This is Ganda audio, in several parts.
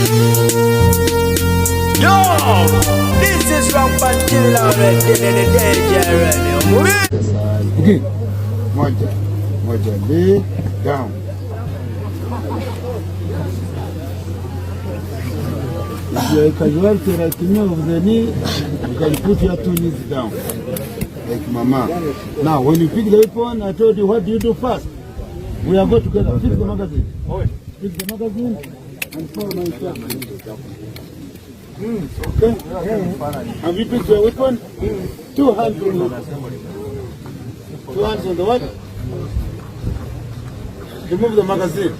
Yo, this is Rampant Killer already, the DJ already. Okay, moja, lay down. If you are a casualty right now of the knee, you can put your 2 knees down, like mama. Now, when you pick the weapon, I told you what do you do first? We are going together. Pick the magazine. Pick the magazine and follow my instructions. Okay? Have you picked your weapon? 2 hands on the weapon. 2 hands on the what? Remove the magazine.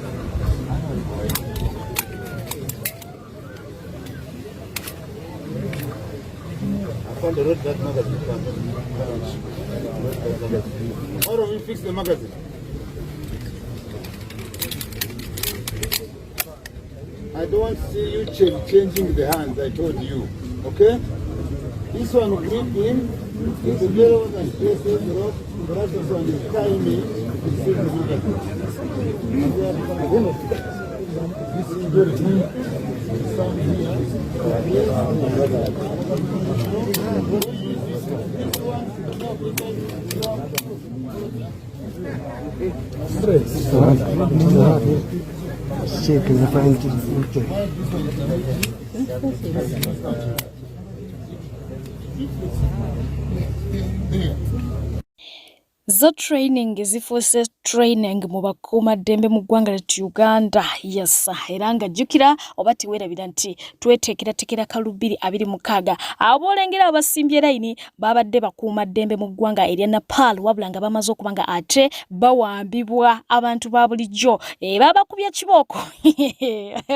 I found the road that magazine. How do we fix the magazine? I don't want to see you changing the hands, I told you. Okay? This one will grip in, the barrels and places the rope, the rest of one is tying me, this is good. Shaking the front. Zo training zifuuse training mu bakuuma ddembe mu ggwanga lya Uganda. Yes, era nga jjukira oba tiweerabira nti tweteekerateekera Kalubiri 26 aboolengera abasimbye layini babadde bakuuma ddembe mu ggwanga erya Nepal wabula nga bamaze okuba nga ate bawambibwa abantu ba bulijjo babakubye kibooko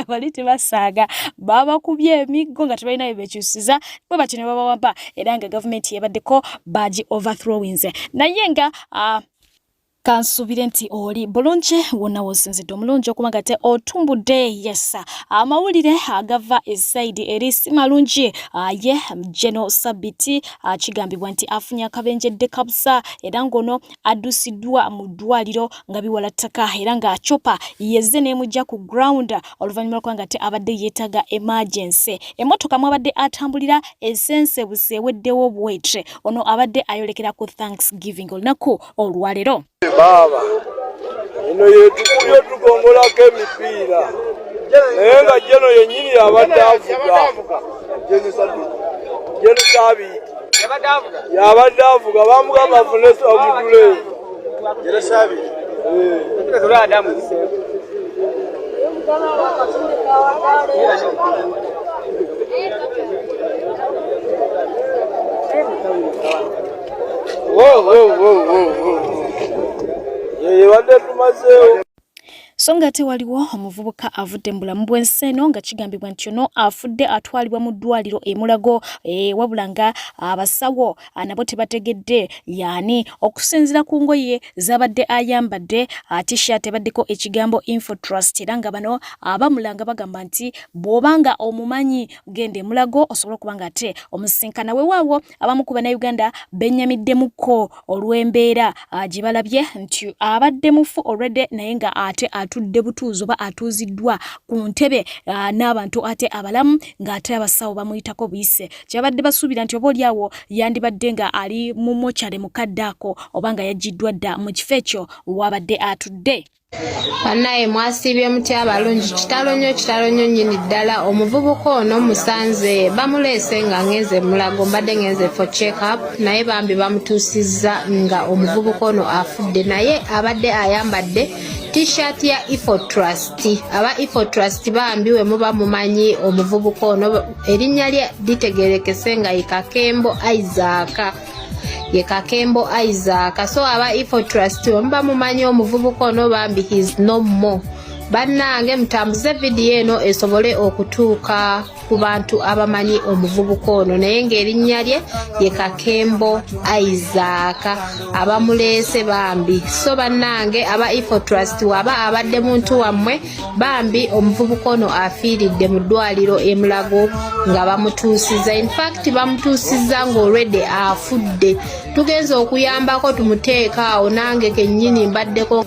bali tebasaaga babakubye emiggo nga tebalina bekyusiza bwe batyo ne babawamba era nga gavumenti yabaddeko badge overthrowings naye nga kansubire nti oli bulungi wonna wosinzidde omulungi okuba nga te otumbudde. Yes, amawulire agava esaidi eri si malungi ye General Sabiti kigambibwa nti afunye akabenjedde kabusa era ngono addusiddwa mu ddwaliro nga biwala ttaka era nga chopa yezze n'emujja ku ground oluvannyuma lw'okuba nga te abadde yeetaga emergency. Emmotoka mwabadde atambulira esense buseweddewo bwetre ono abadde ayolekera ku Thanksgiving olunaku olwaleero. Baba ino yetukuyo tugongolako emipiira naye nga jeno yennyini yabadde avuga jeno Sabiti yabadde avuga bamugamba afune omudule jeno Sabiti Songa te waliwo omuvubuka avudde mu bulamu bw'ensi eno nga kigambibwa nti ono afudde atwalibwa mu ddwaliro e Mulago wabula nga abasawo nabo tebategedde yaani okusinziira ku ngoye zabadde ayambadde t-shirt ebaddeko ekigambo Info Trust era nga bano abamulanga bagamba nti bw'obanga omumanyi gende Mulago osobola okuba nga ate omusinkana weewaawo abamu ku Bannayuganda bennyamiddemuko olw'embeera gye balabye nti abadde mufu already naye nga ate atudde butuuzo ba atuuziddwa ku ntebe n'abantu ate abalamu ng'ate abasawo bamuyitako buyise kyabadde basuubira nti oba oliawo yandibadde nga ali mu mochare mukadde ako oba nga yaggiddwa dda mu kifo ekyo wabadde atudde. Bannaye mwasiibye mutya abalungi kitalo nnyo nnyini ddala omuvubuka ono musanze bamuleese nga ngenze Mulago mbadde ngenze for check up naye bambi bamutuusizza nga omuvubuka ono afudde naye abadde ayambadde t-shirt ya Info Trust. Aba Info Trust bambiwe muba mumanyi omuvubuka ono erinnya lye litegerekese nga Kakembo Isaac. So aba Info Trust muba mumanyi omuvubuka ono bambi he's no more. Bannange mutambuze video eno esobole okutuuka ku bantu abamanyi omuvubuka ono naye ng'erinnya lye ye Kakembo Isaac abamuleese bambi. So bannange aba Info Trust waba abadde muntu wammwe bambi omuvubuka ono afiiridde mu ddwaliro e Mulago nga bamutuusizza. In fact bamutuusizza nga already afudde. Tugenze okuyambako tumuteeka awo nange kennyini mbaddeko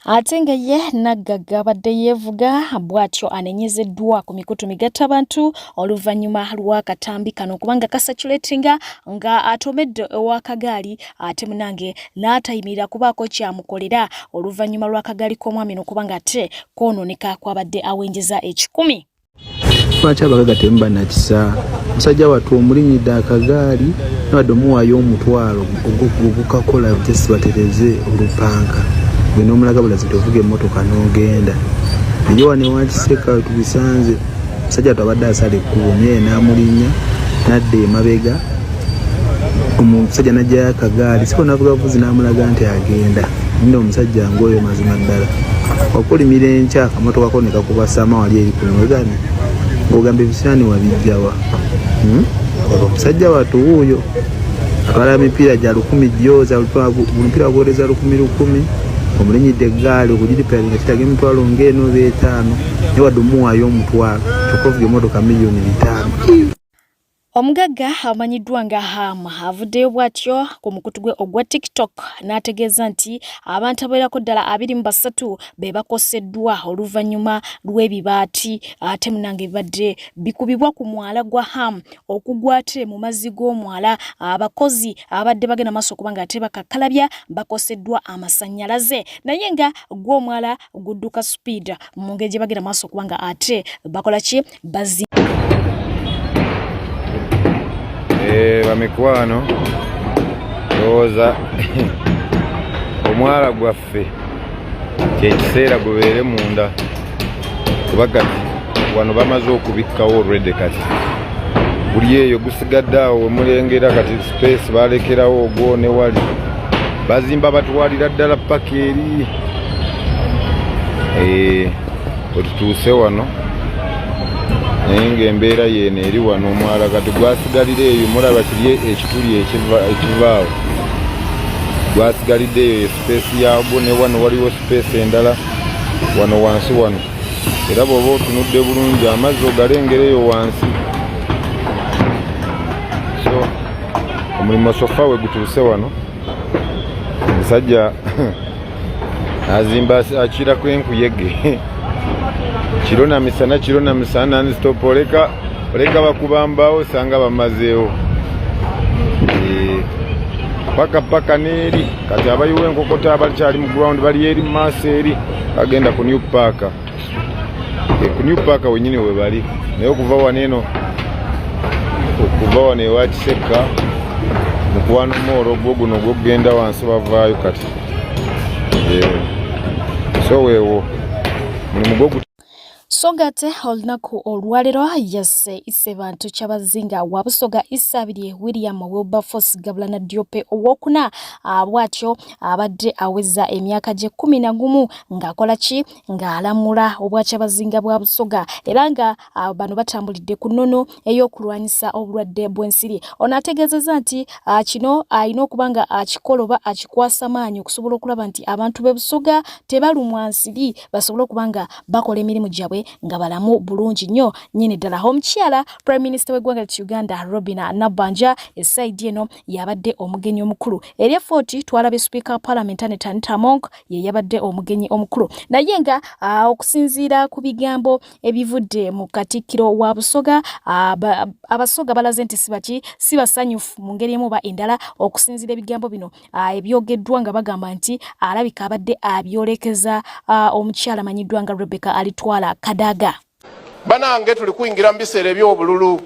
ate nga ye Nagagga abadde yeevuga bw'atyo anenyezeddwa ku mikutu migattabantu oluvannyuma lw'akatambi kano kubanga kasatulatinga nga atomedde ow'akagaali ate munange n'atayimirira kubaako kyamukolera oluvannyuma lw'akagaali k'omwami no kubanga ate koonooneka kwabadde awenjeza 10. Lwaki abagagga temubannakisa? Musajja wattu omulinyidde akagaali nabadde omuwaayo omutwalo ogukakola tesibatereze olupanka gwe n'omulaga bulazi tovuga emmotoka n'ogenda eyo wane wakiseka tubisanze musajja wattu abadde asala ekkubo naye n'amulinnya n'adda emabega omusajja n'ajjayo akagaali siko navuga buvuzi n'amulaga nti agenda nno omusajja ng'oyo mazima ddala okulimira enkya akamotoka ko ne kakubasama wali eri ku nwegane ng'ogamba ebisiraani wabijjawa omusajja wattu wuuyo atwala emipiira gya 10 gyoza omupiira waguweereza 10,000 omulinyidde eggaali okugiripera nga kitaga emitwalo ng'eno oba 5 naye wadde omuwaayo omutwalo kyokka ovuga emmotoka miliyoni 5. Omugagga amanyiddwa nga Hama avuddeyo bw'atyo ku mukutu gwe ogwa TikTok n'ategeeza nti abantu abeerako ddala 23 be bakoseddwa oluvannyuma lw'ebibaati ate munange bibadde bikubibwa ku mwala gwa Ham okugwa ate mu mazzi g'omwala abakozi abadde bagenda maaso kubanga ate bakakalabya bakoseddwa amasannyalaze naye nga gw'omwala gudduka speed mu ngeri gye bagenda maaso kubanga ate bakola ki bazi bamikwano lowooza omwala gwaffe kyekiseera gubeere munda kuba kati wano bamaze okubikkawo olwedde kati buli eyo gusigadde awo wemulengera kati space balekerawo ogwo ne wali bazimba batwalira ddala paka eri wetutuuse wano naye ng'embeera yeeno eri wano omwala kati gwasigalira eyo mulaba kiri ekituli ekivaawo gwasigalidde eyo space yaagwo ne wano waliwo space endala wano wansi wano era bw'oba otunudde bulungi amazzi ogalengera eyo wansi so omulimu sofa we gutuuse wano omusajja azimba akirako enkuyege kiro na misana nstop oleka bakubambawo osanga bamazeewo paka neeri kati abayiwa enkokota abalikyali mu ground bali eri mu maaso eri agenda ku new park ku new park wenyini we bali naye okuva wano ewakiseka mukuwano mooro gwo guno gwogenda wansi bavaayo kati so weewo mulimu gwo Sogate olunaku olwalero yasse ise bantu kyabazinga wabusoga isabiri William Wilberforce Gabulana Diope owokuna bwatyo abadde aweza emyaka gye 11 ng'akola ki ng'alamula obwakyabazinga bwa busoga era nga bano batambulidde ku nnono ey'okulwanyisa obulwadde bw'ensiri ono ategeezezza nti kino alina okuba nga akikoloba akikwasa maanyi okusobola okulaba nti abantu b'e Busoga tebalumwa nsiri basobola okuba nga bakola emirimu gyabwe nga balamu bulungi nnyo nyini ddala omukyala Prime Minister w'eggwanga lya Uganda Robina Nabbanja esaidi eno yabadde omugenyi omukulu eri Fort twalabe Speaker Parliament Anita Monk ye yabadde omugenyi omukulu naye nga okusinziira ku bigambo ebivudde mu Katikkiro wa Busoga abasoga balaze nti si basanyufu mu ngeri emu oba endala okusinziira ebigambo bino ebyogeddwa nga bagamba nti alabika abadde abyolekeza omukyala amanyiddwa nga Rebecca Alitwala Kadaga. Banange tuli kuyingira mu biseera eby'obululu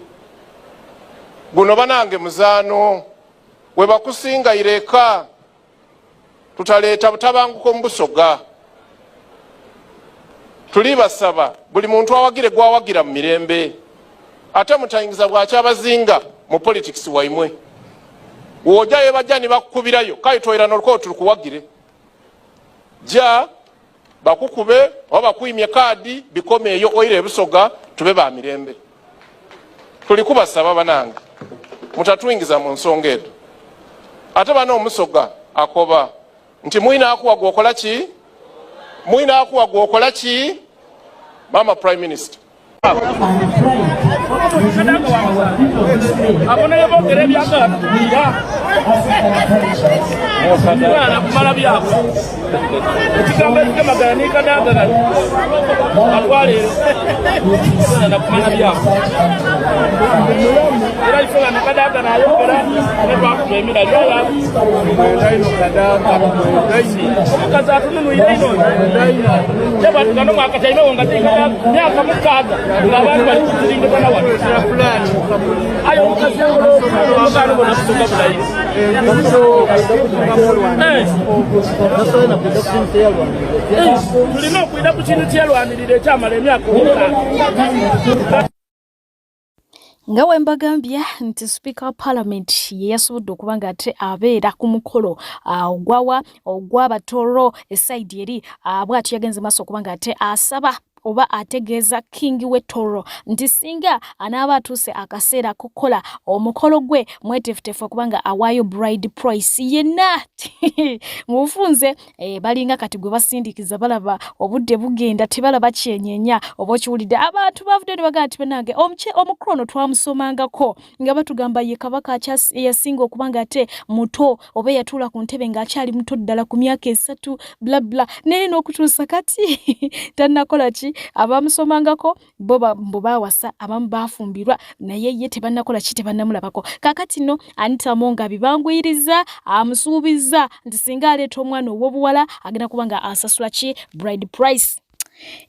guno banange muzaano we bakusinga ireka tutaleeta butabanguko mu Busoga tuli basaba buli muntu awagire gwawagira mu mirembe ate mutayingiza bwakyabazinga mu politics waimwe wojayo bajjani bakukubirayo kale toera n'oluko tulukuwagire ja bakukube oba bakwimye kaadi bikomeeyo oire Busoga tube ba mirembe tuli kubasaba banange mutatuyingiza mu nsonga ezo ate bano omusoga akoba nti mwina akuwa gwokola ki Mama Prime Minister nga wembagambye nti Speaker of Parliament yeyasobodde okuba nga ate abeera ku mukolo ogw'abatoro esaidi eri bw'atyo yagenze maaso okuba nga ate asaba oba ategeeza King w'ettoro nti singa anaaba atuuse akaseera kukola omukolo gwe mwetefutefu okubanga awaayo bride price yenna mu bufunze balinga kati gwe basindikiza balaba obudde bugenda tebalaba kyenyeenya oba okiwulidde abantu bavudde ne bagamba nti bannange omukolo ono twamusomangako nga batugamba ye kabaka eyasinga okubanga ate muto oba yatuula ku ntebe ng'akyali muto ddala ku myaka 3 bla bla naye n'okutuusa kati tannakola ki abamusomangako bo bawasa abamu bafumbirwa naye ye tebannakola ki tebannamulabako kakati no Anita Monga bibanguyiriza amusuubiza nti singa aleeta omwana ow'obuwala agenda kubanga asasula ki bride price.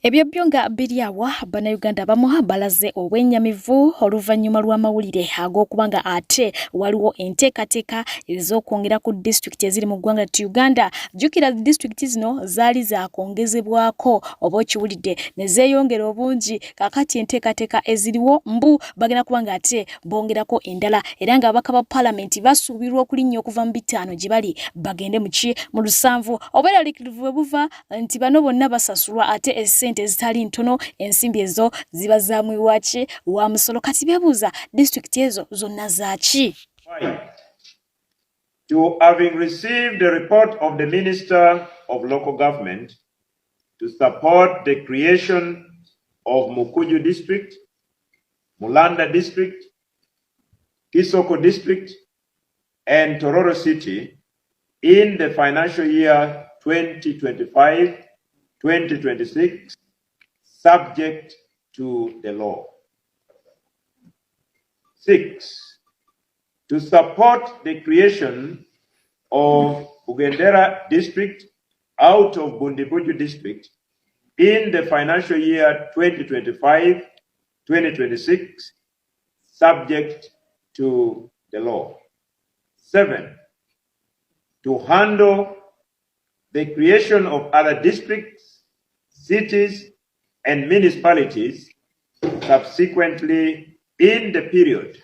Ebyo byonga biri awo bannayuganda abamu balaze obwennyamivu oluvannyuma lw'amawulire ag'okubanga ate waliwo enteekateeka ez'okwongera ku disitulikiti eziri mu ggwanga lya Uganda. Jjukira disitulikiti zino zaali zaakongezebwako oba okiwulidde ne zeeyongera obungi kakati enteekateeka eziriwo mbu bagenda kubanga ate bongerako endala era ng'ababaka ba paalamenti basuubirwa okulinnya okuva mu 5 gye bali bagende mu 7 obweraliikirivu bwe buva nti bano bonna basasulwa ate esente ezitali ntono ensimbi ezo ziba zaamwiwa ki wa musolo kati bebuuza disitulikiti ezo zonna zaaki. To having received the report of the Minister of Local Government to support the creation of Mukuju District, Mulanda District, Kisoko District, and Tororo City in the financial year 2025-2026, subject to the law. 6. To support the creation of Bugendera District out of Bundibuju District in the financial year 2025-2026, subject to the law. 7. To handle the creation of other districts, cities, and municipalities subsequently in the period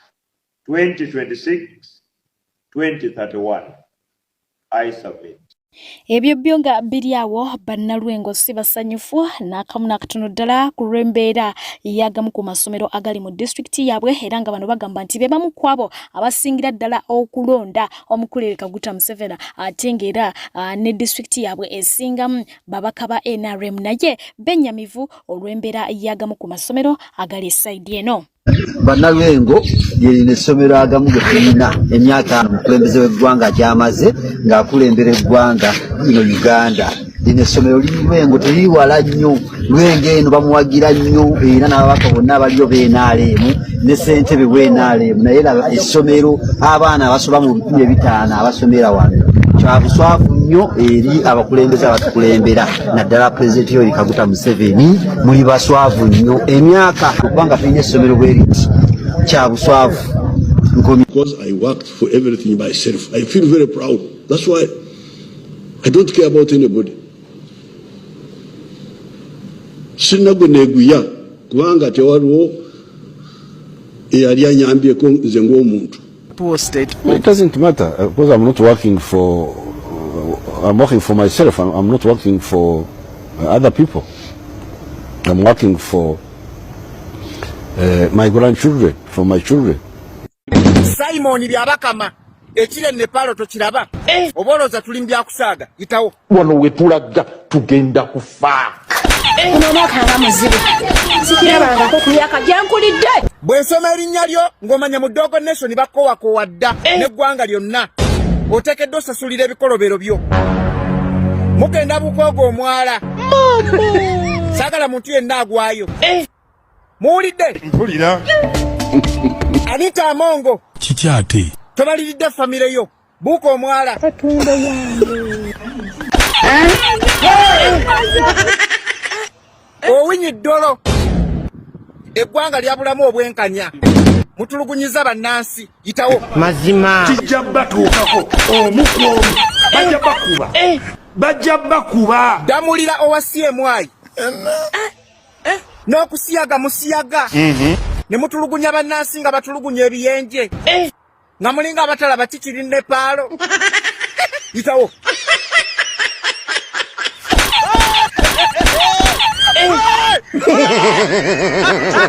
2026-2031. I submit. Ebyo byonga biri awo bannalwengo si basanyufu n'akamu n'akatono ddala ku lw'embeera y'agamu ku masomero agali mu disitulikiti yaabwe era nga bano bagamba nti be bamu ku abo abasingira ddala okulonda omukulere Kaguta Museveni ate ng'era ne disitulikiti yaabwe esingamu babaka ba NRM naye bennyamivu olw'embeera y'agamu ku masomero agali esayidi eno. Bannalwengo yerina essomero agamu ge tulina emyaka omukulembeze w'eggwanga gy'amaze ng'akulembera eggwanga lino Uganda. Lino essomero Lwengo teriwala nnyo, Lwengo eno bamuwagira nnyo era n'ababaka bonna abaliyo b'NRM ne ssentebe bw'NRM naye laba essomero abaana abasoba mu 500 abasomera wano kya buswavu nnyo eri abakulembeze abatukulembera naddala pulezidenti Yoweri Kaguta Museveni muli baswavu nnyo emyaka okubanga tulina essomero bweriti kya buswavu. Because I worked for everything myself. I feel very proud. That's why I don't care about anybody. Sinaguneguya kubanga tewaliwo eyali anyambyeko nze ng'omuntu. It doesn't matter because I'm not working for. I'm working for myself. I'm not working for other people. I'm working for my grandchildren, for my children. Simon byabakama ekire Nepal tokiraba oboloza tulimbya kusaga gitawo wano wetulaga tugenda kufa Kuno kanga muzibu. Sikirabanga ko kuyaka jankulidde. Bwe nsoma erinnya lyo ng'omanya mu Dogo Nation bakoowa dda n'eggwanga lyonna. Oteekeddwa osasulira ebikolobero byo. Mugenda Bukogo omwala. Saagala muntu yenna agwayo. Muwulidde? Mpulira. Anita Amongo. Kiki ate? Tobaliridde famire yo. Buuka omwala. Katonda yange. Owinyi ddolo. Eggwanga lyabulamu obwenkanya. Mutulugunyiza bannansi. Yitawo. Mazima. Kijja batuukako. Omuku. Bajja bakuba. Damulira owa CMY. N'okusiyaga musiyaga. Ne mutulugunya bannansi nga batulugunya ebiyenje. Nga mulinga abatalaba kikiri ne paalo. Yitawo.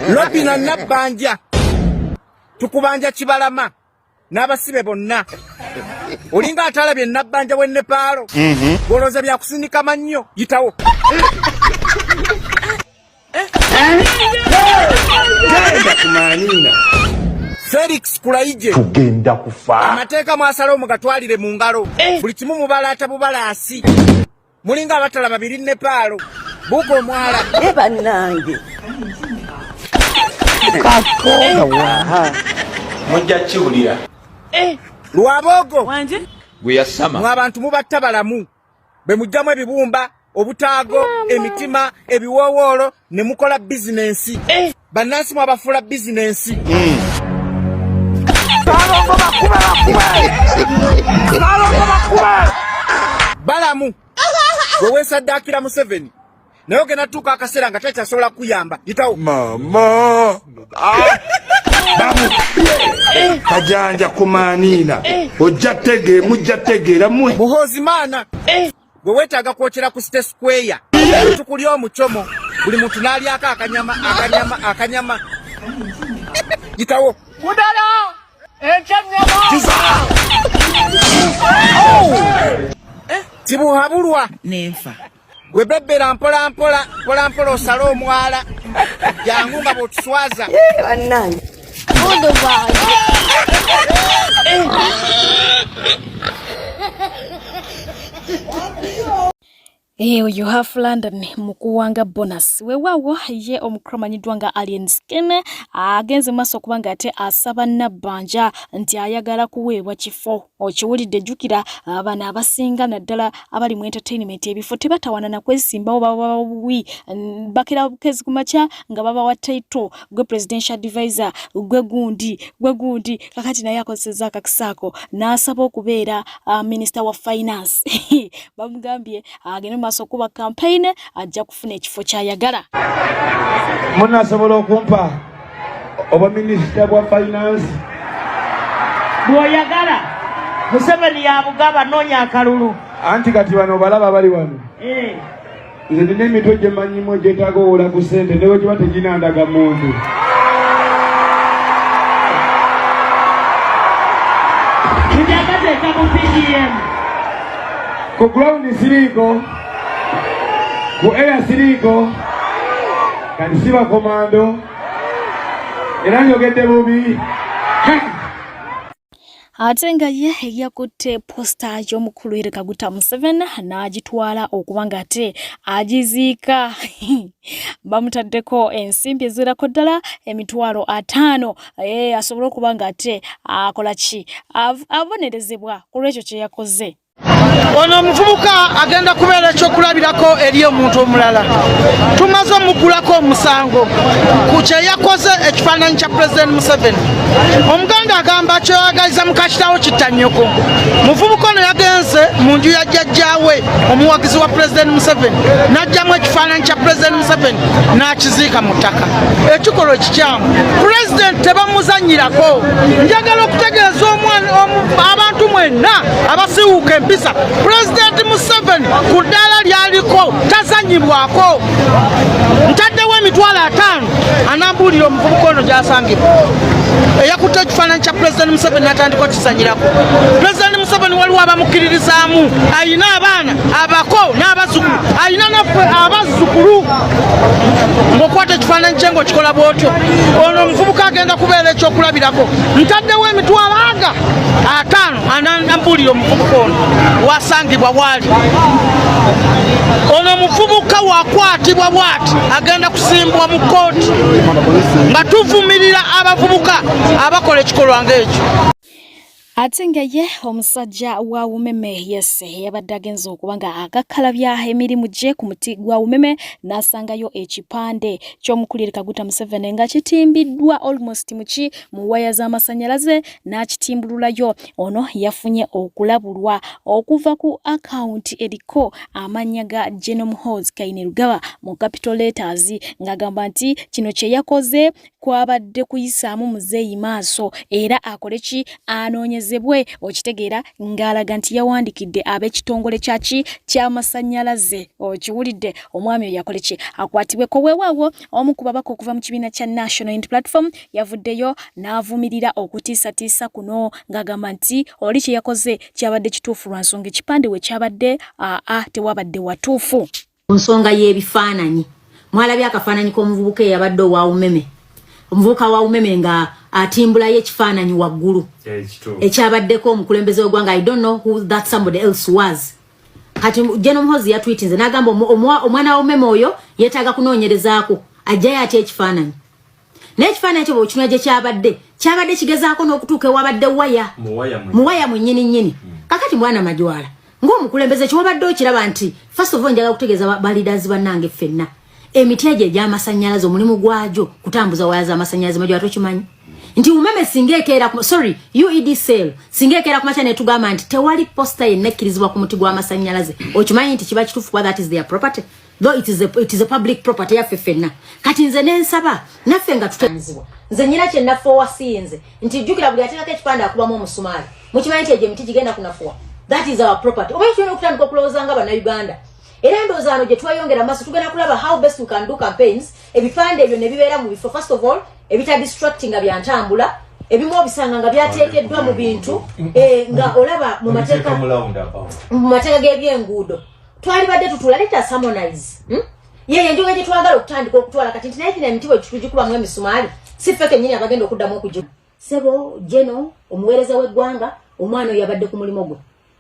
Lobina Nabbanja. Tukubanja Kibalama. N'abasibe bonna. Olinga atalabye Nabbanja we Nepaalo. Goloza bya kusindika mannyo. Yitawo. Genda kumanina. Felix Kulaije. Tugenda kufa. Amateeka mwasalawo mugatwalire mu ngalo. Buli kimu mubalaata bubalaasi. Mulinga abatalaba biri Nepaalo. Buuka omwala. Bannange. Katonda waha. Mujja kiwulira. Lwabogo. Wanje? Gwe yasama. Mwe abantu mubatta balamu. Bwe mujjamu ebibumba, obutaago, emitima, ebiwoowoolo ne mukola bizinensi. Bannansi mwabafuula bizinensi. Balamu. Gwe weesaddaakira Museveni. Naye ogenda tuuka akaseera nga takyasobola kuyamba. Yitawo. Mama. Kajanja kumanina. Ojja tegeera mwe. Muhoozimaana. Gwe weetaaga kwokyera ku State Square. Tukuli omucomo. Buli muntu n'alyako akanyama. Yitawo. Mudala. Enkyanyama. Tibuhabulwa. Nenfa. Gwe bebbera mpola osale omwala. Jangu nga bw'otuswaza. Bannange. Oyo Half London mukuwanga bonus wewawo ye omukromanyiddwa nga Alien Skin agenze maso kubanga ate asaba Nabbanja nti ayagala kuweebwa kifo okiwulidde jjukira abana abasinga naddala abali mu entertainment ebifo tebatawana na kwesimbawo babawi bakira bukezi kumacha nga baba wa title gwe presidential advisor gwe gundi kakati naye akozesa akakisako n'asaba okubeera minister wa finance bamugambye agene maso kuba campaign ajja kufuna ekifo kyayagala. Munasobola okumpa oba minister wa finance Bwoyagala Museveni yabugaba noonya akalulu. Anti kati bano balaba bali wano. Nze nina emitwe gye mmanyimu egyetaaga owola ku ssente newe kiba teginandaga muntu. Tujagateeka mu PDM. Ku ground siriiko, ku air siriiko, kati siba komando, era njogedde bubi. Ate nga ye yakutte posta y'omukulu Yoweri Kaguta Museveni n'agitwala okuba nga ate agiziika bamutaddeko ensimbi ezirako ddala emitwalo 5 asobole okuba nga ate akola ki abonerezebwa ku lw'ekyo kye yakoze. Ono omuvubuka agenda kubeera ekyokulabirako eri omuntu omulala. Tumaze omugulako omusango ku kye yakoze ekifaananyi kya President Museveni. Omuganda agamba kyoyagaliza mu kakitawo kitta nnyoko. Muvubuka ono yagenze mu nju ya jjajjaawe omuwagizi wa President Museveni n'aggyamu ekifaananyi kya President Museveni n'akiziika mu ttaka. Ekikolwa kikyamu. President tebamuzannyirako. Njagala okutegeeza abantu mwenna abasiiwuuka empisa President Museveni ku ddaala lyaliko tazannyibwako. Ntaddewo emitwalo 5 anambuulira omuvubuka ono gy'asangibwa. Eyakutte ekifaananyi kya President Museveni n'atandika okizannyirako. President Museveni waliwo abamukiririzaamu ayina abaana abako n'abazzukulu ayina naffe abazzukulu ng'okwata ekifaananyi kye ng'okikola bw'otyo ono omuvubuka agenda kubeera ekyokulabirako ntaddewo emitwalo 5 anambuulira omuvubuka ono wasangibwa bwali ono omuvubuka wakwatibwa bwati agenda kusimbwa mu kkooti nga tuvumirira abavubuka abakola ekikolwa ng'ekyo. Ate nga ye omusajja wa Umeme yabadde agenza okuba nga akakkalabya emirimu gye ku muti gwa Umeme n'asangayo ekipande ky'omukulira Kaguta Museveni nga kitimbiddwa almost mu waya z'amasannyalaze n'akitimbululayo. Ono yafunye okulabulwa okuva ku account eriko amannya ga Genome Halls Kainerugaba mu capital letters ng'agamba nti kino kye yakoze kwabadde kuyisaamu muzeeyi maaso era akole ki anoonyezebwe okitegeera ng'alaga nti yawandikidde ab'ekitongole ky'amasannyalaze. Okiwulidde omwami oyo yakole ki akwatibweko. Weewaawo omu ku babaka okuva mu kibiina kya National Unity Platform yavuddeyo n'avumirira okutiisatiisa kuno ng'agamba nti oli kye yakoze kyabadde kituufu lwa nsonga ekipande we kyabadde tewabadde watuufu. Ku nsonga y'ebifaananyi mwalabye akafaananyi k'omuvubuka eyabadde owa Umeme. Omuvubuka wa Umeme nga atimbulayo ekifaananyi waggulu ekyabaddeko omukulembeze w'eggwanga. I don't know who that somebody else was. Kati Genome Halls yatwitinze n'agamba omwana wa Umeme oyo yeetaaga kunoonyerezaako ajjayo ate ekifaananyi. N'ekifaananyi kyo bw'okinwa gye kyabadde kigezaako n'okutuuka ewabadde mu waya mwennyini. Kakati mwana Majwala ng'omukulembeze ky'obadde okiraba nti first of all njagala kutegeeza balidazi bannange ffenna emiti egyo egy'amasannyalaze omulimu gwagyo kutambuza waya z'amasannyalaze Majwala tokimanyi nti Umeme singa ekeera UED cell singa ekeera ku makya ne tugamba nti tewali posta yenna ekkirizibwa ku muti gw'amasannyalaze okimanyi nti kiba kituufu kuba that is their property though it is a public property yaffe ffenna. Kati nze n'ensaba naffe nga tutanzibwa nze nyina kye nafuwa wasinze nti jjukira buli ateekako ekipande akubamu omusumaali mukimanyi nti egyo emiti gigenda kunafuwa. That is our property. Oba tulina okutandika okulowooza nga bannayuganda era endowoozaano gye twayongera maaso tugenda kulaba how best we can do campaigns ebipande ebyo ne bibeera mu bifo first of all ebita distracting nga byantambula ebimu obisanga nga byateekeddwa mu bintu nga olaba mu mateeka g'ebyenguudo twalibadde tutula let us harmonize ye enjoga gye twagala okutandika okutwala kati nti naye kino emiti bwe tugikubamu emisumaali si ffe kennyini abagenda okuddamu okugikuba. Sebo Geno omuweereza w'eggwanga omwana oyo yabadde ku mulimo gwe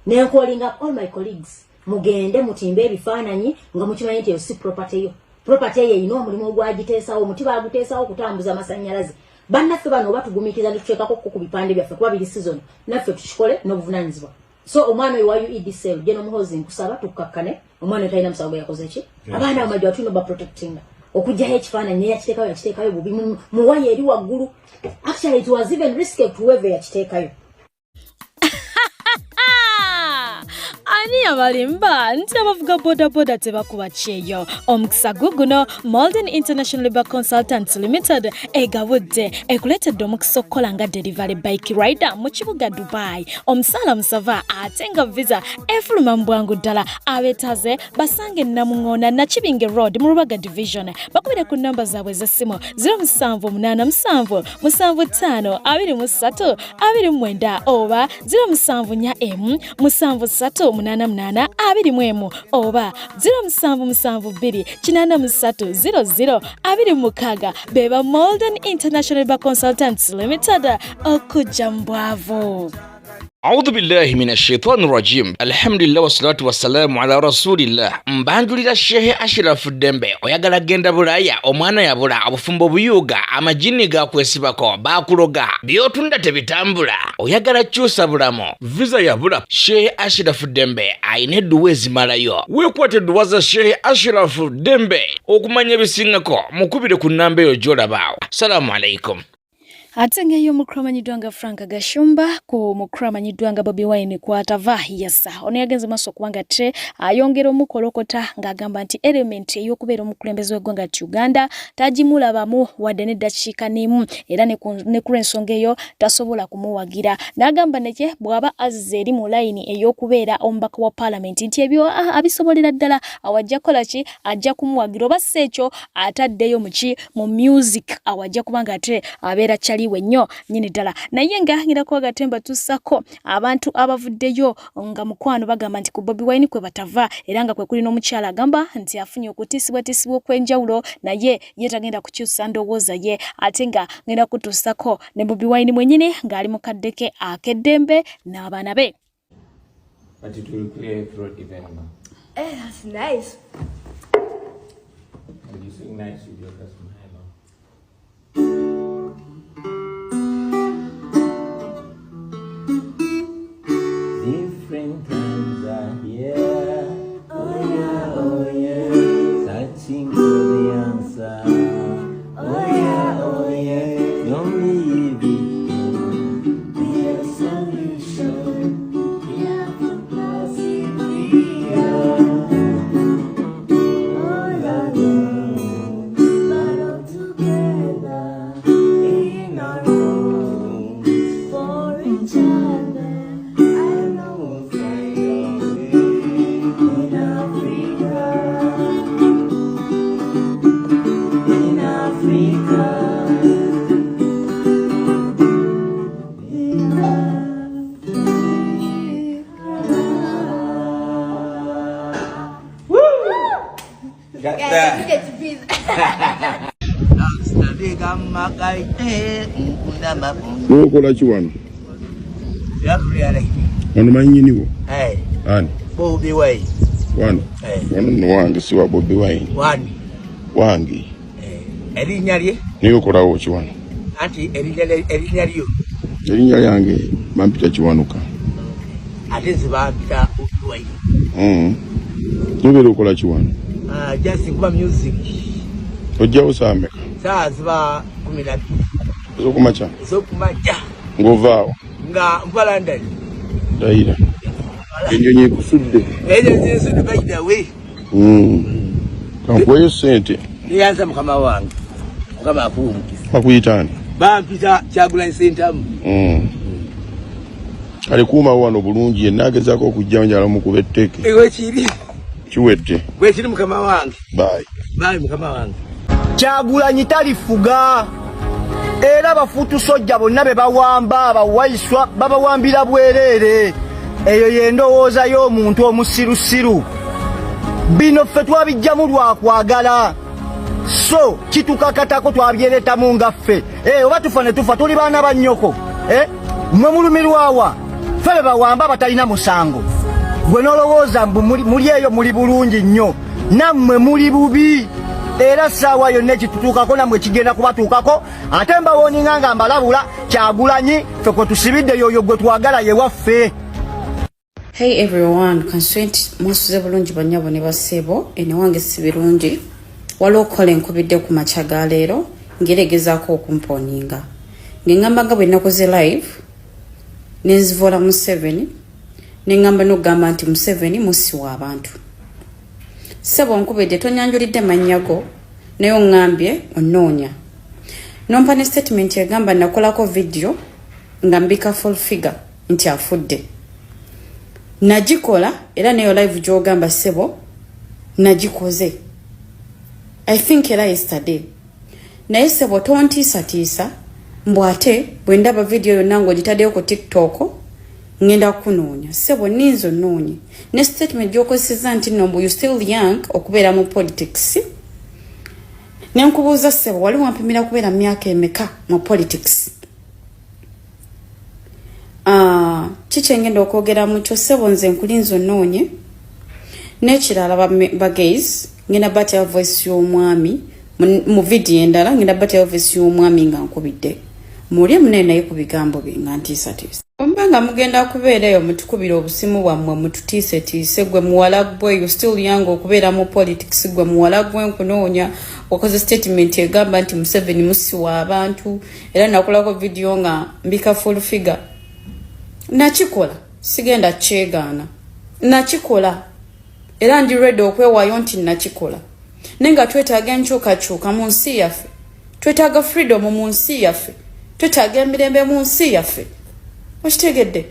nenkolinga all my colleagues mugende mutimbe ebifaananyi nga mukimanyi nti eyo si property yo. Property eyo erina omulimu ogwagiteesawo omuti baaguteesawo okutambuza amasannyalaze. Bannaffe bano oba tugumiikiriza ne tuteekako ku bipande byaffe kuba biri season naffe tukikole n'obuvunaanyizibwa. So omwana oyo wa UED cell Genome Halls nkusaba tukkakkane omwana oyo talina musawo gwe yakoze ki abaana Majwala tulina baprotectinga okugyayo ekifaananyi naye yakiteekayo bubi mu waya eri waggulu. Actually it was even risky to whoever yakiteekayo. Ani abalimba nti abavuga bodaboda tebakuba kyeyo. Omukisa guno Malden International Labour Consultants Limited egabudde ekuleetedde omukisa okukola nga delivery bike rider mu kibuga Dubai. Omusaala musava ate nga visa efuluma mu bwangu ddala abeetaze basange Namuŋŋoona Nakibinge Road mu Rubaga Division. Bakubire ku namba zaabwe z'essimu 0787752329 oba 0747838821 oba 0772830026 beba Malden International Labour Consultants Limited okujja mu bwavu. أعوذ بالله من الشيطان الرجيم الحمد لله والصلاة والسلام على رسول الله mbanjulira Shehe Ashraf Dembe oyagala genda Bulaya omwana yabula obufumbo buyuga amajini gakwesibako bakuloga byotunda tebitambula oyagala kyusa bulamo visa yabula Shehe Ashraf Dembe ayina edduwa ezimalayo weekwate edduwa za Shehe Ashraf Dembe okumanya ebisingako mukubire ku nnamba eyo gy'olaba. Assalamu alaikum. Ate ngeyo mukramanyiddwa nga Frank Gashumba ku mukramanyiddwa nga Bobi Wine kwatava yasa ono yagenze maaso kubanga te ayongera omukolokota ng'agamba nti element ey'okubeera omukulembeze w'eggwanga Uganda tagimulabamu wadde n'eddakiika n'emu era ne ku ensonga eyo tasobola kumuwagira. N'agamba nekye bw'aba azze eri mu layini ey'okubeera omubaka wa Parliament nti ebyo abisobolera ddala awajja kola ki ajja kumuwagira oba si ekyo ataddeyo mu music awajja kubanga ate abeera kyali waliwe nnyo nyini ddala naye nga ko agatemba tussako abantu abavuddeyo nga mukwano bagamba nti ku Bobi Wine kwe batava era nga kwe kuli n'omukyala agamba nti afunye okutisibwa okwenjawulo naye yetagenda kukyusa ndowooza ye ate nga ngenda kutussako ne Bobi Wine mwenyini ng'ali mu kaddeke akeddembe n'abaana be. But it will clear throat even more. Eh, that's nice. And you sing nice with your customer. Different times are here. Oh yeah, searching for the answer. Oh yeah, don't leave it. Be a solution. We have to possibly all alone, but all together in our own for each other. I know we'll find our way in Africa. In Africa. Got that. Nokola ki wano? Wano manyiniwo? Ani? Bobi Wine. Wano? Wano nno wange si wa Bobi Wine. Wani? Wange. Erinnya lye? Niyo okolawo ki wano? Anti erinnya lyo? Erinnya lyange bampita Kiwanuka. Ate zibampita Bobi Wine. Nobeera okola ki wano? Just nkuba music. Ojjawo saa mmeka? Saa ziba 12. Ez'okumakya? Ez'okumakya. Ng'ovaawo? Nga nva London. Ndayira. Ennyonyi ekusudde. Ennyonyi zinsudde bayida we. Kankuweyo ssente. Niyanza mukama wange. Mukama akuwa omukisa. Bakuyita ani? Bampita Kyagulanyi Ssentamu. Kale kuumawo wano bulungi yenna agezaako okujja njala mukuba etteke. Ewe kiri. Kiwedde. Bwe kiri mukama wange. Bye. Bye mukama wange. Kyagulanyi talifuga era bafutu sojja bonna be bawamba abawaiswa babawambira bwereere eyo yendowooza y'omuntu omusirusiru bino ffe twabijjamu lwakwagala so kitukakatako twabyereetamu nga ffe oba tufa ne tufa tuli baana ba nnyoko mmwe mulumirwawa ffe be bawamba batalina musango gwe nolowooza muli eyo muli bulungi nnyo nammwe muli bubi era saawa yonna ekitutuukako nammwe kigenda kubatuukako ate mbawooninga nga mbalabula Kyagulanyi ffe kwe tusibidde yoyo gwe twagala ye waffe. Hey everyone, constraint mwasuze bulungi banyabo ne basebo ene wange si birungi waliwo kola enkubidde ku makya ga leero ngeregezaako okumponinga ngengamba nga bwe nakoze live nenzivoola Museveni nengamba n'okugamba nti Museveni musiwa abantu sebo nkubidde tonyanjulidde mannyago naye oŋŋambye onnoonya nompa ne statement egamba nakolako video nga mbika full figure nti afudde nagikola era neyo live gy'ogamba sebo nagikoze I think era yesterday naye sebo tontiisatiisa mbw ate bwe ndaba video yonna ng'ogitaddeyo ku TikTok ngenda kunoonya sebo ninzo noonye ne statement gy'okozeseza nti nombu you still young okubeera mu politics ne nkubuuza sebo wali wampimira kubeera myaka emeka mu politics kiki engenda okwogera mu kyo sebo nze nkulinzo noonye n'ekirala bagays ngenda batya voice y'omwami mu video endala ngenda batya voice y'omwami nga nkubidde muli munene naye ku bigambo bye nga ntiisatiisa ombanga mugenda kubeerayo mutukubira obusimu bwammwe mututiisetiise gwe muwala gwe you still young okubeera mu politics gwe muwala gwe nkunoonya wakoze statement egamba nti Museveni musiwa abantu era nakolako video nga mbika full figure nakikola sigenda kyegaana nakikola era ndi ready okwewaayo nti nakikola nenga twetaaga enkyukakyuka mu nsi yaffe twetaaga freedom mu nsi yaffe twetaaga emirembe mu nsi yaffe okitegedde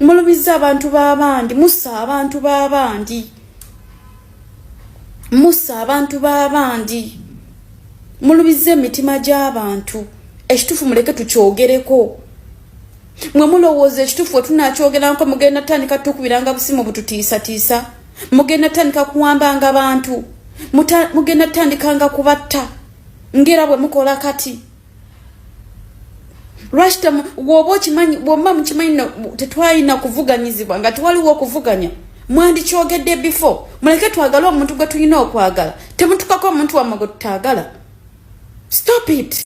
mulubiza abantu b'abandi musa abantu b'abandi mulubiza emitima gy'abantu ekitufu muleke tukyogereko mwe mulowooza ekitufu tunakyogeranko mugenda tandika tukubiranga busimu bututiisatiisa mugenda tandika kuwambanga abantu mugenda tandikanga kubatta ngera bwe mukola kati Rashta wobo chimanyi bomba mchimanyi tetwalina kuvuganyizibwa nga twaliwo okuvuganya mwandi kyogedde before muleke twagala omuntu gwe tulina okwagala temutukako omuntu wamwe gwe tutagala stop it.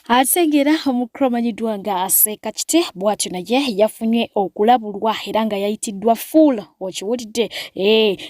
Ategera omukromanyiddwa nga Seeka Kite bw'atyo naye yafunye okulabulwa era nga yayitiddwa full okiwulidde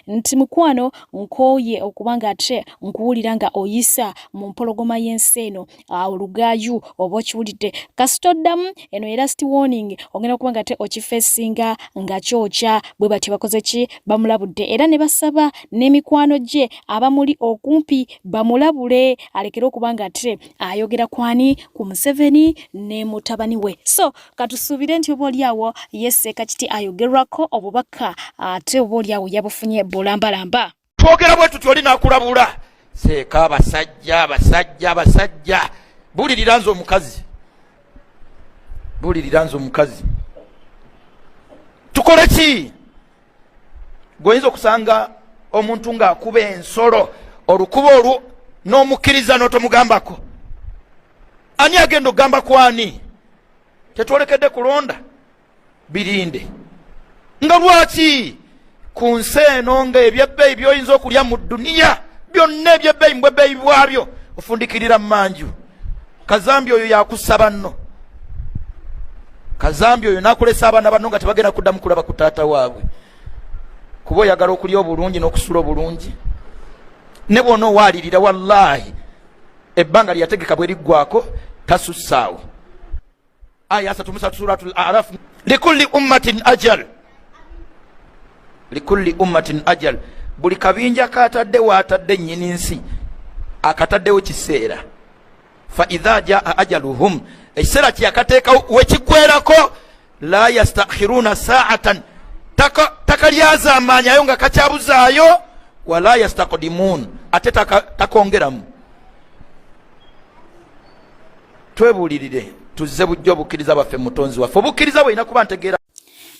nti mukwano nkooye okubanga ate nkuwulira nga oyisa mu mpologoma y'ensi eno olugaayu oba okiwulidde kasitoddamu eno era last warning ogenda okubanga ate okifeesinga nga kyokya bwe batyo bakoze ki bamulabudde era ne basaba n'emikwano gye abamuli okumpi bamulabule alekere okubanga ate ayogera kwani ku Museveni ne mutabani we. So katusuubire nti oba oliawo ye Seeka Kite ayogerwako obubaka ate oba oliawo yabufunye bulambalamba. Twogera bwe tuti oli nakulabula Seeka abasajja bulirira nze omukazi tukole ki goyinza okusanga omuntu ng'akuba ensolo olukuba olwo n'omukkiriza n'otomugambako ani agenda okugamba kwani tetwolekedde kulonda birinde nga lwaki ku nsi eno nga ebyebbeeyi by'oyinza okulya mu dduniya byonna ebyebbeeyi mu bwebbeeyi bwabyo ofundikirira mu manju kazambi oyo yakussa banno kazambi oyo nakulesa abaana banno nga tebagenda kuddamu kulaba ku taata waabwe kuba oyagala okulya obulungi n'okusula obulungi ne bwona owaalirira wallaahi ebbanga lyategeka bwe liggwako tasussaawo. Aya 3 suratul A'raf likulli ummatin ajal buli kabinja katadde waatadde nnyini nsi akataddewo kiseera fa idha jaa ajaluhum ekiseera kyakateekawo wekigwerako la yastakhiruna sa'atan takalyaza amaanyayo nga kakyabuzaayo wala yastaqdimun ate takongeramu. Twebulirire tuzze bujjo bukkiriza baffe mutonzi waffe obukkiriza bwina kuba ntegeera.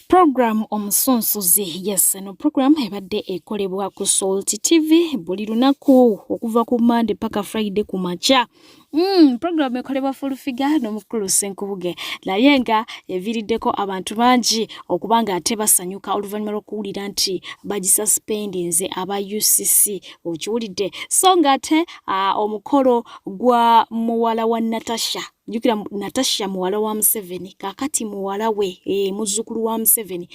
Program omusunsuzi yes no program ebadde ekolebwa ku Salt TV buli lunaku okuva ku Monday paka Friday ku macha. Program ekolebwa full figure n'omukulu Senkubuge naye nga eviriddeko abantu bangi okubanga ate basanyuka oluvannyuma lw'okuwulira nti bagisuspendinze aba UCC okiwulidde so nga ate omukolo gwa muwala wa Natasha jukira Natasha muwala wa Museveni kakati muwala we muzzukulu wa Museveni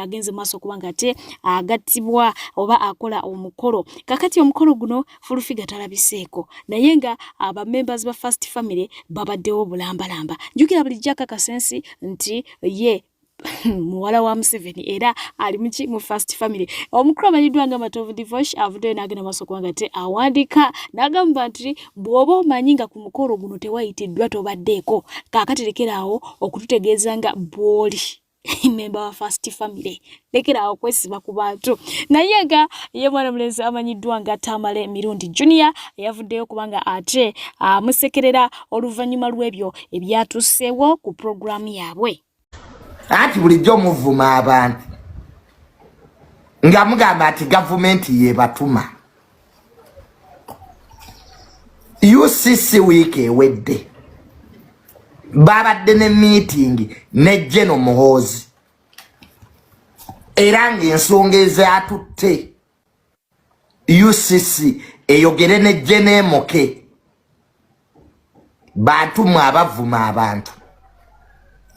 agenze maaso kubanga ate agattibwa oba akola omukolo kakati omukolo guno full figure talabiseeko naye nga aba members ba First Family babaddewo bulambalamba jukira buli jaka kasensi nti ye muwala wa Museveni era ali mu First Family omukulu amanyiddwa nga Matovu Divosh avuddeyo n'agenda maaso kubanga ate awandika n'agamba nti bw'oba omanyi nga ku mukolo guno tewayitiddwa tobaddeeko kaakati lekeraawo okututegeeza nga bw'oli member wa First Family lekeraawo kwesiba ku bantu naye nga ye mwana mulenzi amanyiddwa nga Tamale Mirundi Junior yavuddeyo kubanga ate musekerera oluvannyuma lw'ebyo ebyatuseewo ku programu yaabwe. Ati bulijjo muvuma abantu nga mugamba ati gavumenti yebatuma UCC week ewedde babadde ne meeting ne General Muhoozi era ng'ensonga ezatutte UCC eyogere ne General Moke batumwa abavuma abantu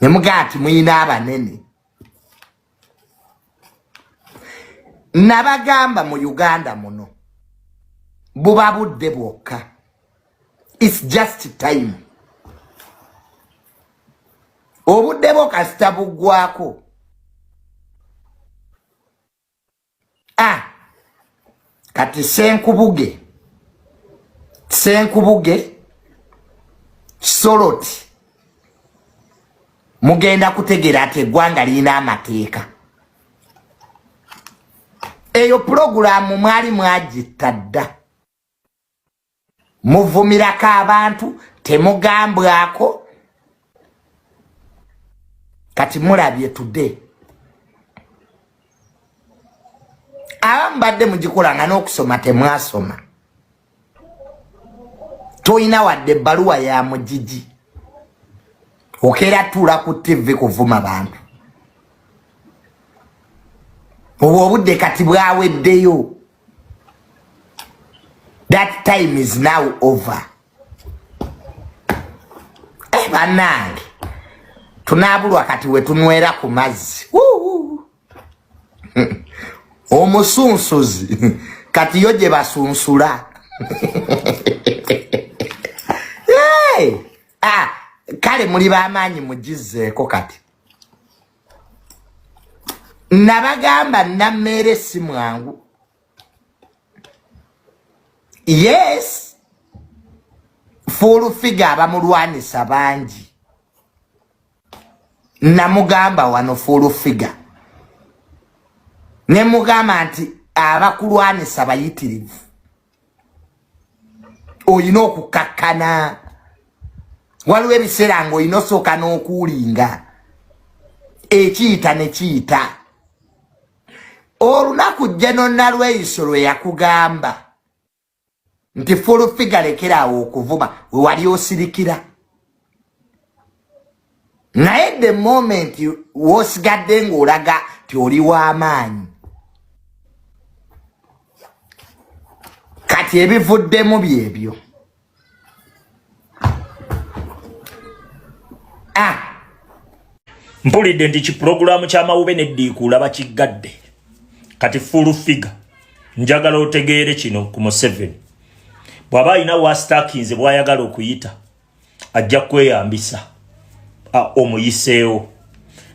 nemugati muyina abanene nabagamba mu Uganda muno buba budde bwokka it's just time obudde bwokka sitabugwako kati Senkubuge Soroti mugenda kutegera ate eggwanga lirina amateeka eyo pulogulaamu mwali mwagitta dda muvumirako abantu temugambwako kati mulabye today abambadde mugikolanga n'okusoma temwasoma toyina wadde ebbaluwa ya mugigi okeera tuula ku TV kuvuma bantu obwo obudde kati bwaweddeyo. That time is now over. Banange tunabulwa kati we tunwera ku mazzi omusunsuzi kati yo gye basunsula kale muli b'amaanyi mugizeeko kati nabagamba nammeere si mwangu. Yes, full figure abamulwanisa bangi. Namugamba wano full figure. Ne mugamba nti abakulwanisa bayitirivu. Oyina okukakkana. Waliwo ebiseera ng'olina osooka n'okuwulinga. Ekiyita ne kiyita. Olunaku General Lweyiso lwe yakugamba nti full figure lekerawo okuvuma we wali osirikira. Naye the moment wosigadde ng'olaga ti oli w'amaanyi kati ebivuddemu byebyo. Mpulidde nti kipulogulaamu ky'amawube n'eddiikuula bakiggadde kati full figure. Njagala otegeere kino ku Museveni bw'aba alina wastakinze bw'ayagala okuyita ajja kweyambisa omuyiseewo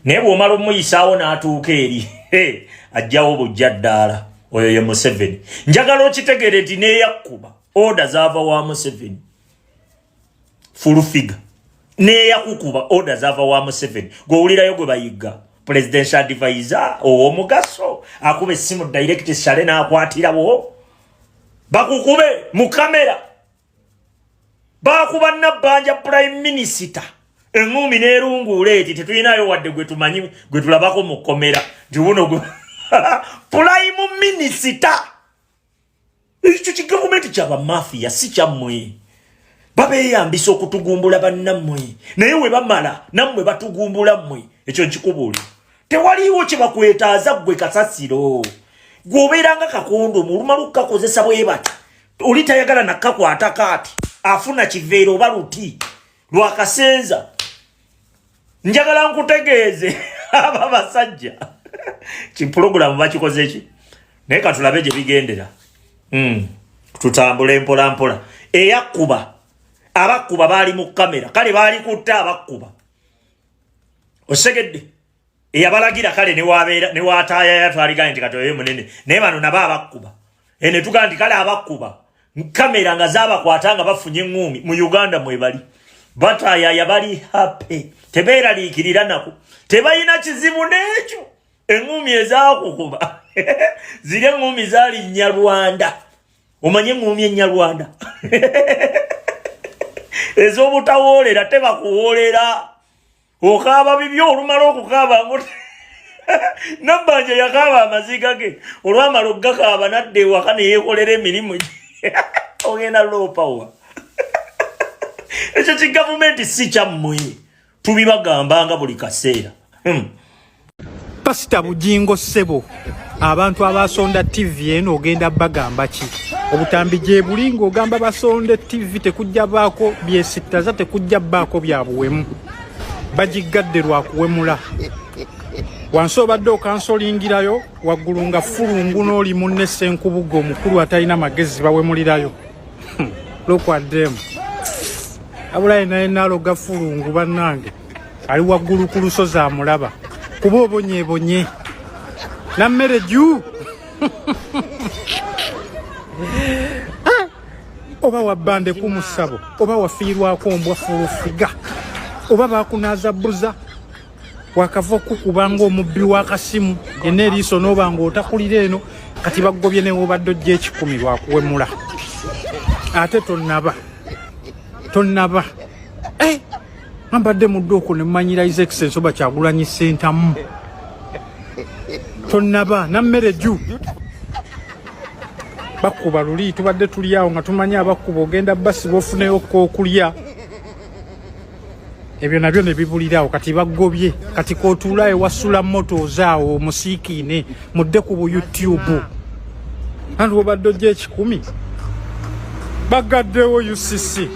naye bw'omala omuyisaawo n'atuuka eri ajjawo bujja ddaala. Oyo ye Museveni. Njagala okitegeere nti neeyakkuba oda zaava wa Museveni full figure neeyakukuba oda zaava wa Museveni gw'owulirayo gwe bayigga presidential advisor ow'omugaso akuba essimu direct shale n'akwatirawo bakukube mu kamera bakuba Nabbanja prime minister engumi n'erunguula eti tetulinayo wadde gwe tumanyi gwe tulabako mu komera nti wuno gwe prime minister. Ekyo kigavumenti kyaba mafia si kyammwe babeeyambisa okutugumbula bannammwe naye we bamala nammwe batugumbula mmwe. Ekyo nkikubuulira tewaliiwo kye bakwetaaza ggwe kasasiro gw'obeeranga kakondo mulumala okukakozesa bwe bati oli tayagala nakkakwata kaati afuna kiveera oba luti lwakasenza. Njagala nkutegeeze aba basajja kipulogulaamu bakikoze ki naye katulabe gye bigendera. Tutambule mpola mpola. Eyakkuba abakkuba baali mu kamera kale baali kutta abakkuba osegedde eyabalagira kale ne waataayaya twaligaye nti katoyo munene naye bano nabo abakkuba ne tugaa nti kale abakkuba kamera nga zaabakwata nga bafunye eŋŋumi mu Uganda mwe bali bataayaya bali happy tebeeraliikirira nako tebalina kizibu n'ekyo. Eŋŋumi ezaakukuba ziri eŋŋumi zaali Nnyarwanda. Omanye eŋŋumi ennyarwanda ez'obutawoolera tebakuwoolera okaaba bibyo olumala okukaaba ngo Nabbanja yakaaba amaziga ge olwamala okugakaaba nadda ewaka ne yeekolera emirimu gye ogenda low power. Ekyo kigavumenti si kyammwe tubibagambanga buli kaseera. Pasita Bujingo Ssebo abantu abasonda TV eno ogenda bagamba ki obutambi gye bulingo ogamba basonde TV tekujja baako byesittaza tekujja baako byabuwemu bagigadde lwakuwemula wansi obadde okansolingirayo waggulu nga fulungu n'oli munne Ssenkubuga omukulu atalina magezi bawemulirayo lokwaddemu abulaye naye naaloga fulungu bannange ali waggulu ku lusozi amulaba kuba obonyeebonye nammere juu oba wabbande ku musabo oba wafiirwako mbwa fulufiga oba bakunaaza bbuza wakava okukubanga omubbi w'akasimu yenna eriiso n'oba ng'otakulira eno kati baggobye ne wobadde ojja ekikumi lwakuwemula ate tonnaba Ambadde muddoko ne mmanyira His Excellency oba Kyagulanyi Ssentamu. Tonnaba nammere jju. Bakuba luli tubadde tuli awo nga tumanya abakuba ogenda basi bofuneyo k'okulya. Ebyo nabyo ne bibulirawo kati baggobye kati k'otuula ewasula moto zaawo musiikiine mudde ku YouTube. Anti obadde ojja 10 bagaddewo UCC.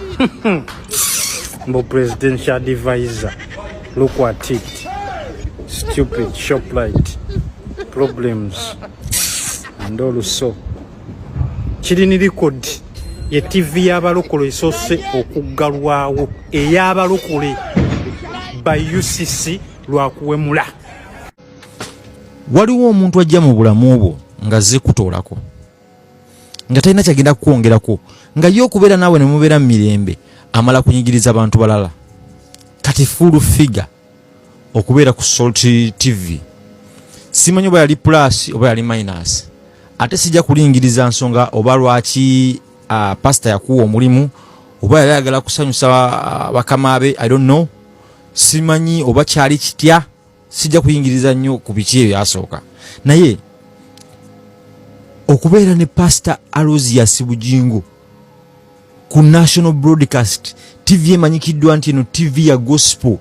Mbo presidential advisor. Look at it. Stupid shoplight. Problems. And also. Kirini record ye TV y'abalokole esose okuggalwawo ey'abalokole by UCC lwakuwemula. Waliwo omuntu ajja mu bulamu obwo nga zze kutoolako nga talina kyagenda kukwongerako nga yo okubeera naawe ne mubeera mu mirembe amala kunyigiriza abantu balala kati full figure okubeera ku Salt TV simanyi oba yali plus oba yali minus ate sijja kulingiriza nsonga oba lwaki pastor yakuwa omulimu oba yali ayagala kusanyusa bakamaabe I don't know simanyi oba kyali kitya sijja kuyingiriza nnyo ku biki ebyo byasooka naye okubeera ne pastor Aloysius Bujingo ku National Broadcast TV emanyikiddwa nti eno TV ya gospel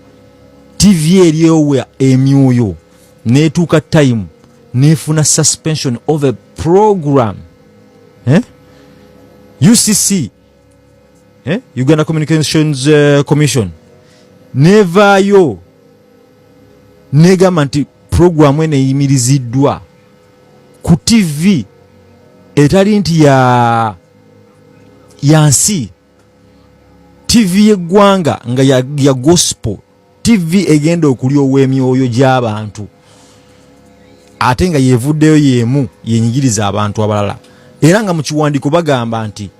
TV eryowa emyoyo neetuuka time nefuna suspension of a program UCC Uganda Communications Commission nevayo negamba nti program ene eyimiriziddwa ku TV etali nti yansi TV yeggwanga nga ya gospel TV egenda okulyowa emyoyo gy'abantu ate nga yevuddeyo yemu yenyigiriza abantu abalala era nga mu kiwandiiko bagamba nti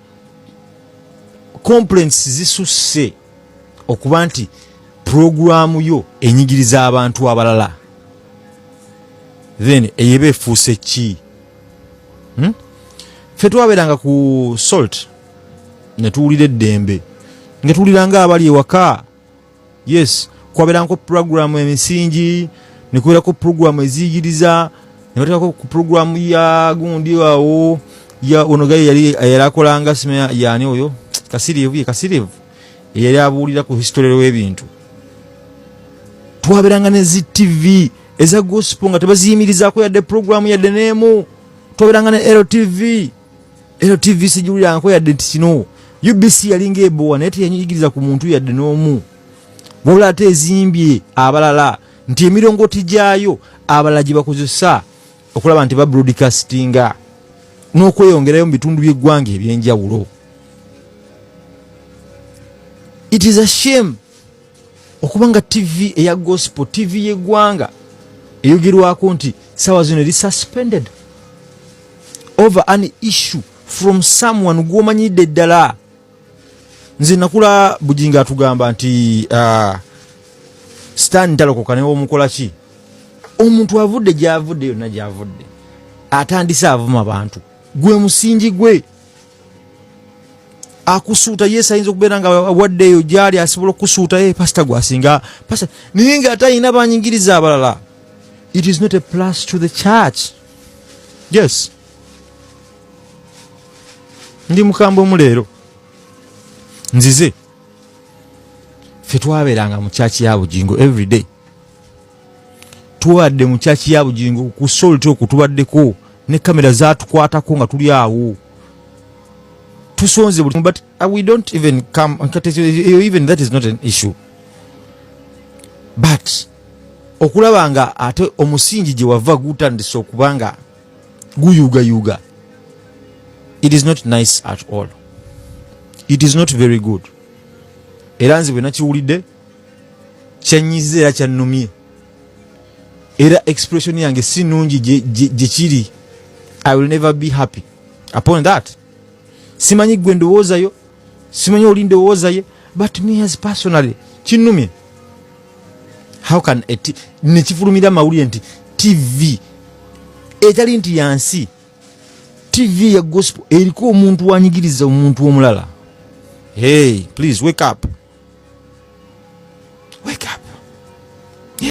complaints zisusse okuba nti programu yo enyigiriza abantu abalala then eyebe efuuse ki ffe twabeeranga ku Salt ne tuwulira eddembe nga tuwuliranga abali ewaka yes kwabeerangako programu emisingi ne kubeerako programu eziyigiriza ne bateekako ku programu ya gundi awo ya onogaye yali akolanga sima yani oyo Kasirivu yali abuulira ku history w'ebintu twabeeranga ne ZTV eza gospel nga tebaziyimirizaako yadde programu yadde neemu twabeeranga ne LTV sijuliranko yadde nti kino UBC yalinga ebowa naye teyanyigiriza ku muntu yadde n'omu wabula ate ezimbye abalala nti emirongooti gyayo abalala gye bakozesa okulaba nti babroadcastinga n'okweyongerayo mu bitundu by'eggwanga ebyenjawulo. It is a shame okubanga TV eya gospel TV y'eggwanga eyogerwako nti sawa zino eri suspended over an issue from someone gw'omanyidde ddala. Nze nakula Bujinga atugamba nti Stan Ntalokoka ne omukola ki omuntu avudde gy'avudde yonna gy'avudde atandise avuma abantu gwe musingi gwe akusuuta Yesu ayinza okubeera nga waddeeyo gyali asobola okusuuta pastor gwasinga pastor naye nga atayina banyingiriza abalala. It is not a plus to the church. Yes, ndi mukambo muleero nzize ffe twabeeranga mu kyaki ya Bujingo every day tuwadde mu kyaki ya Bujingo ku Salt okutubaddeko ne kamera zaatukwatako nga tuli awo tusonze but we don't even come even that is not an issue but okulabanga ate omusingi gye wava gutandise okubanga guyuga it is not nice at all. It is not very good. Era nze bwe nakiwulidde kyanyize era kyannumye era expression yange si nungi gye kiri. I will never be happy upon that. Simanyi gwe ndowoozayo simanyi oli ndowoozaye but me as personally kinnumye. How can nekifulumira mawulire nti TV etali nti yansi TV ya gospel eriko omuntu wanyigiriza omuntu omulala. Hey, please wake up.